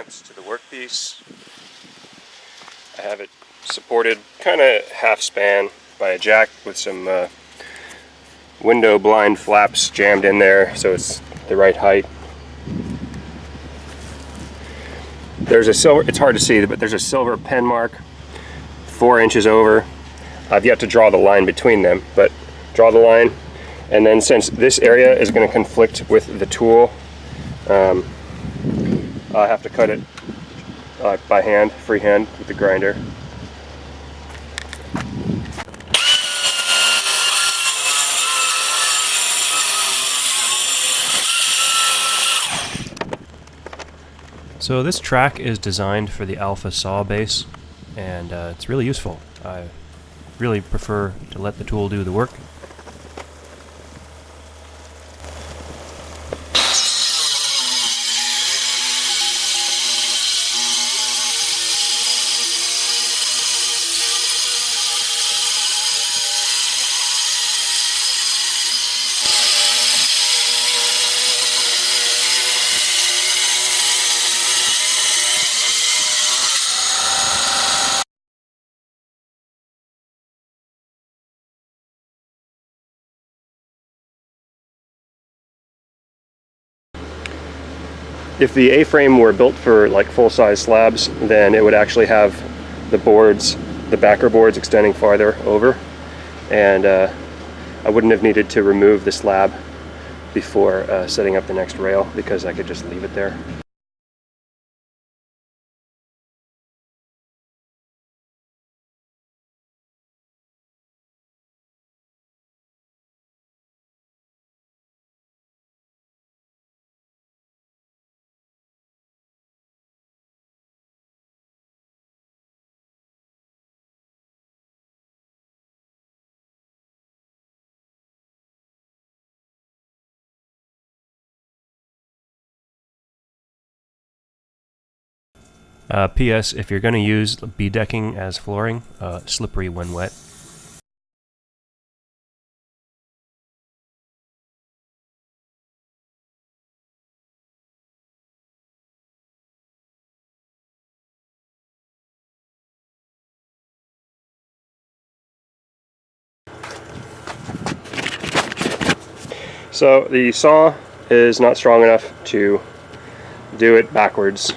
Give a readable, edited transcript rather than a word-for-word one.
clamps to the workpiece. I have it supported kind of half span by a jack with some window blind flaps jammed in there so it's the right height. There's a silver, it's hard to see, but there's a silver pen mark 4 inches over. I've yet to draw the line between them, but draw the line, and then since this area is going to conflict with the tool, I have to cut it by hand, freehand with the grinder. So this track is designed for the alpha saw base, and it's really useful. I really prefer to let the tool do the work. If the A-frame were built for like full-size slabs, then it would actually have the boards, the backer boards extending farther over, and I wouldn't have needed to remove the slab before setting up the next rail because I could just leave it there. P.S. If you're going to use B-decking as flooring, slippery when wet. So the saw is not strong enough to do it backwards.